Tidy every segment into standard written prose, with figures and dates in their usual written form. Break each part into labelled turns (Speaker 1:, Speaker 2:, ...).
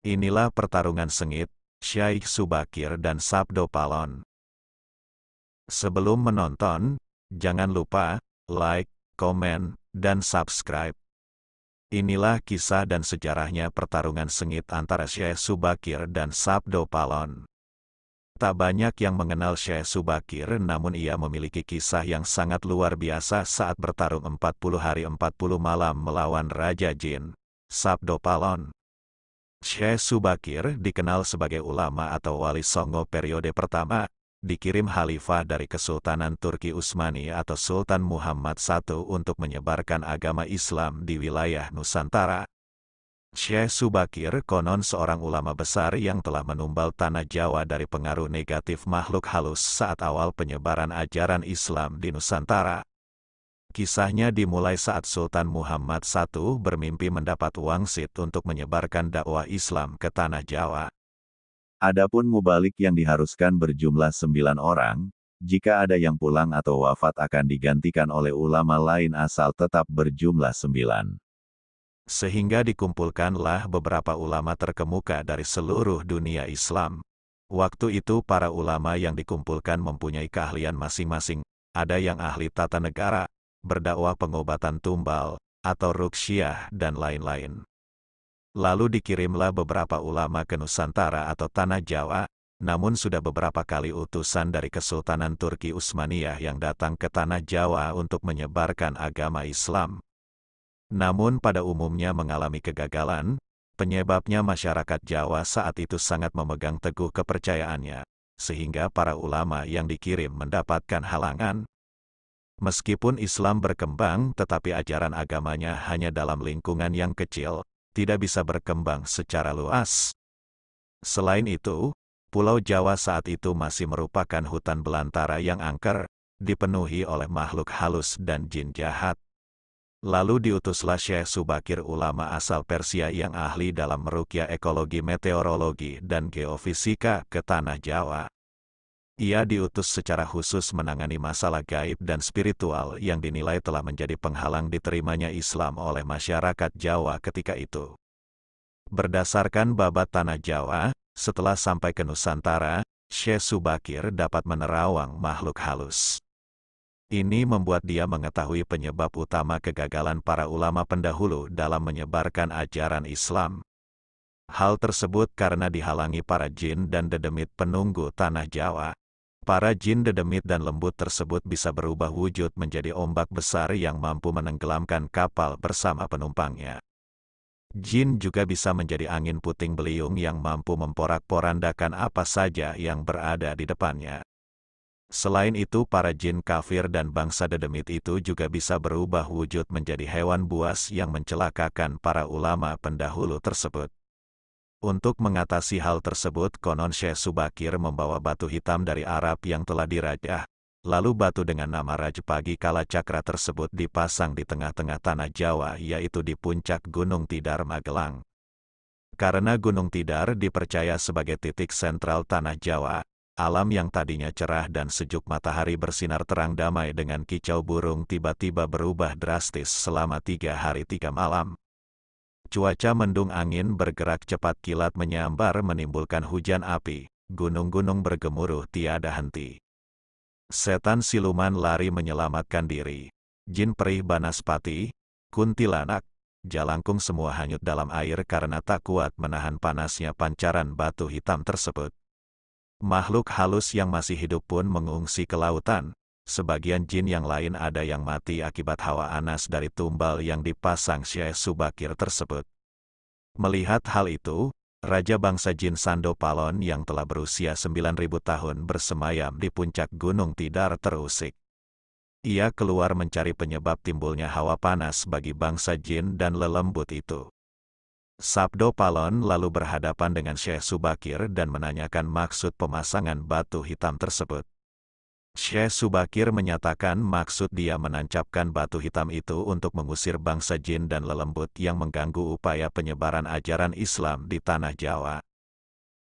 Speaker 1: Inilah pertarungan sengit, Syekh Subakir dan Sabdo Palon. Sebelum menonton, jangan lupa like, komen, dan subscribe. Inilah kisah dan sejarahnya pertarungan sengit antara Syekh Subakir dan Sabdo Palon. Tak banyak yang mengenal Syekh Subakir, namun ia memiliki kisah yang sangat luar biasa saat bertarung 40 hari 40 malam melawan Raja Jin, Sabdo Palon. Syekh Subakir dikenal sebagai ulama atau wali Songo periode pertama, dikirim khalifah dari Kesultanan Turki Utsmani atau Sultan Muhammad I untuk menyebarkan agama Islam di wilayah Nusantara. Syekh Subakir konon seorang ulama besar yang telah menumbal tanah Jawa dari pengaruh negatif makhluk halus saat awal penyebaran ajaran Islam di Nusantara. Kisahnya dimulai saat Sultan Muhammad I bermimpi mendapat wangsit untuk menyebarkan dakwah Islam ke tanah Jawa.
Speaker 2: Adapun mubalik yang diharuskan berjumlah 9 orang, jika ada yang pulang atau wafat akan digantikan oleh ulama lain asal tetap berjumlah 9.
Speaker 1: Sehingga dikumpulkanlah beberapa ulama terkemuka dari seluruh dunia Islam. Waktu itu para ulama yang dikumpulkan mempunyai keahlian masing-masing, ada yang ahli tata negara, berdakwah pengobatan tumbal, atau ruqyah dan lain-lain. Lalu dikirimlah beberapa ulama ke Nusantara atau Tanah Jawa, namun sudah beberapa kali utusan dari Kesultanan Turki Utsmaniyah yang datang ke Tanah Jawa untuk menyebarkan agama Islam. Namun pada umumnya mengalami kegagalan, penyebabnya masyarakat Jawa saat itu sangat memegang teguh kepercayaannya, sehingga para ulama yang dikirim mendapatkan halangan. Meskipun Islam berkembang, tetapi ajaran agamanya hanya dalam lingkungan yang kecil, tidak bisa berkembang secara luas. Selain itu, Pulau Jawa saat itu masih merupakan hutan belantara yang angker, dipenuhi oleh makhluk halus dan jin jahat. Lalu diutuslah Syekh Subakir, ulama asal Persia yang ahli dalam meruqyah ekologi, meteorologi, dan geofisika ke Tanah Jawa. Ia diutus secara khusus menangani masalah gaib dan spiritual yang dinilai telah menjadi penghalang diterimanya Islam oleh masyarakat Jawa ketika itu. Berdasarkan babat Tanah Jawa, setelah sampai ke Nusantara, Syekh Subakir dapat menerawang makhluk halus. Ini membuat dia mengetahui penyebab utama kegagalan para ulama pendahulu dalam menyebarkan ajaran Islam. Hal tersebut karena dihalangi para jin dan dedemit penunggu Tanah Jawa. Para jin dedemit dan lembut tersebut bisa berubah wujud menjadi ombak besar yang mampu menenggelamkan kapal bersama penumpangnya. Jin juga bisa menjadi angin puting beliung yang mampu memporak-porandakan apa saja yang berada di depannya. Selain itu, para jin kafir dan bangsa dedemit itu juga bisa berubah wujud menjadi hewan buas yang mencelakakan para ulama pendahulu tersebut. Untuk mengatasi hal tersebut, konon Syekh Subakir membawa batu hitam dari Arab yang telah dirajah, lalu batu dengan nama Rajapagi Kalacakra tersebut dipasang di tengah-tengah Tanah Jawa, yaitu di puncak Gunung Tidar, Magelang. Karena Gunung Tidar dipercaya sebagai titik sentral Tanah Jawa, alam yang tadinya cerah dan sejuk, matahari bersinar terang damai dengan kicau burung, tiba-tiba berubah drastis selama 3 hari 3 malam. Cuaca mendung, angin bergerak cepat, kilat menyambar menimbulkan hujan api, gunung-gunung bergemuruh tiada henti. Setan siluman lari menyelamatkan diri. Jin perih banaspati, kuntilanak, jalangkung semua hanyut dalam air karena tak kuat menahan panasnya pancaran batu hitam tersebut. Makhluk halus yang masih hidup pun mengungsi ke lautan. Sebagian jin yang lain ada yang mati akibat hawa anas dari tumbal yang dipasang Syekh Subakir tersebut. Melihat hal itu, Raja bangsa jin Sabdo Palon yang telah berusia 9.000 tahun bersemayam di puncak Gunung Tidar terusik. Ia keluar mencari penyebab timbulnya hawa panas bagi bangsa jin dan lelembut itu. Sabdo Palon lalu berhadapan dengan Syekh Subakir dan menanyakan maksud pemasangan batu hitam tersebut. Syekh Subakir menyatakan maksud dia menancapkan batu hitam itu untuk mengusir bangsa jin dan lelembut yang mengganggu upaya penyebaran ajaran Islam di Tanah Jawa.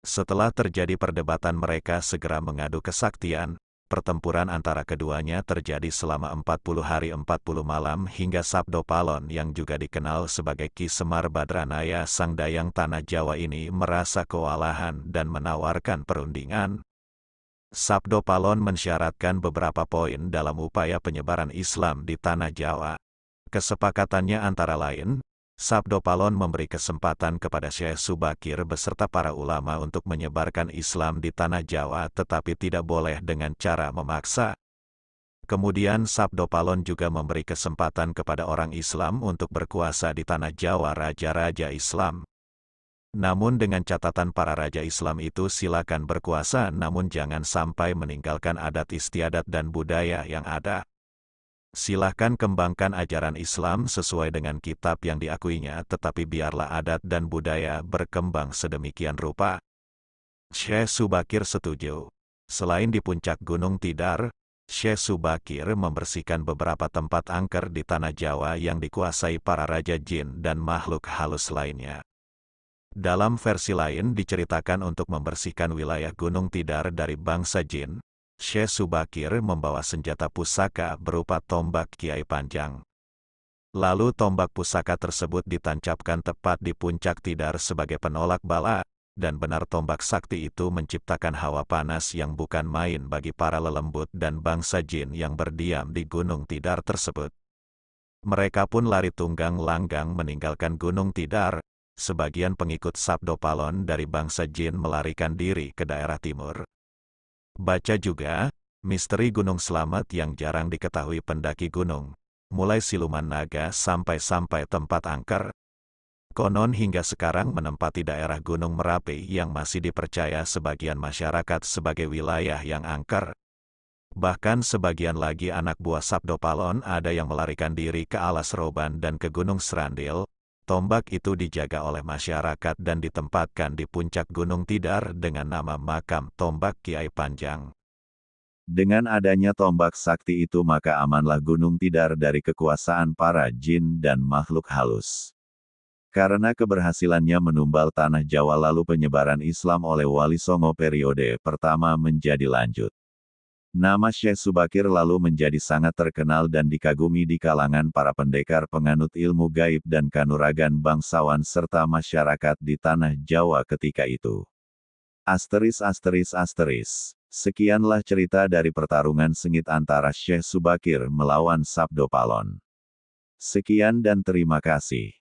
Speaker 1: Setelah terjadi perdebatan, mereka segera mengadu kesaktian. Pertempuran antara keduanya terjadi selama 40 hari 40 malam hingga Sabdo Palon yang juga dikenal sebagai Ki Semar Badranaya Sang Dayang Tanah Jawa ini merasa kewalahan dan menawarkan perundingan. Sabdo Palon mensyaratkan beberapa poin dalam upaya penyebaran Islam di Tanah Jawa. Kesepakatannya antara lain, Sabdo Palon memberi kesempatan kepada Syekh Subakir beserta para ulama untuk menyebarkan Islam di Tanah Jawa tetapi tidak boleh dengan cara memaksa. Kemudian Sabdo Palon juga memberi kesempatan kepada orang Islam untuk berkuasa di Tanah Jawa raja-raja Islam. Namun dengan catatan para raja Islam itu silakan berkuasa namun jangan sampai meninggalkan adat istiadat dan budaya yang ada. Silahkan kembangkan ajaran Islam sesuai dengan kitab yang diakuinya tetapi biarlah adat dan budaya berkembang sedemikian rupa. Syekh Subakir setuju. Selain di puncak Gunung Tidar, Syekh Subakir membersihkan beberapa tempat angker di Tanah Jawa yang dikuasai para raja jin dan makhluk halus lainnya. Dalam versi lain diceritakan untuk membersihkan wilayah Gunung Tidar dari bangsa jin, Syekh Subakir membawa senjata pusaka berupa tombak Kiai Panjang. Lalu tombak pusaka tersebut ditancapkan tepat di puncak Tidar sebagai penolak bala, dan benar tombak sakti itu menciptakan hawa panas yang bukan main bagi para lelembut dan bangsa jin yang berdiam di Gunung Tidar tersebut. Mereka pun lari tunggang langgang meninggalkan Gunung Tidar. Sebagian pengikut Sabdo Palon dari bangsa jin melarikan diri ke daerah timur. Baca juga, misteri Gunung Slamet yang jarang diketahui pendaki gunung, mulai siluman naga sampai tempat angker. Konon hingga sekarang menempati daerah Gunung Merapi yang masih dipercaya sebagian masyarakat sebagai wilayah yang angker. Bahkan sebagian lagi anak buah Sabdo Palon ada yang melarikan diri ke Alas Roban dan ke Gunung Serandil. Tombak itu dijaga oleh masyarakat dan ditempatkan di puncak Gunung Tidar dengan nama makam Tombak Kiai Panjang.
Speaker 2: Dengan adanya tombak sakti itu maka amanlah Gunung Tidar dari kekuasaan para jin dan makhluk halus. Karena keberhasilannya menumbal Tanah Jawa lalu penyebaran Islam oleh Wali Songo periode pertama menjadi lanjut. Nama Syekh Subakir lalu menjadi sangat terkenal dan dikagumi di kalangan para pendekar penganut ilmu gaib dan kanuragan bangsawan serta masyarakat di Tanah Jawa ketika itu. Sekianlah cerita dari pertarungan sengit antara Syekh Subakir melawan Sabdo Palon. Sekian dan terima kasih.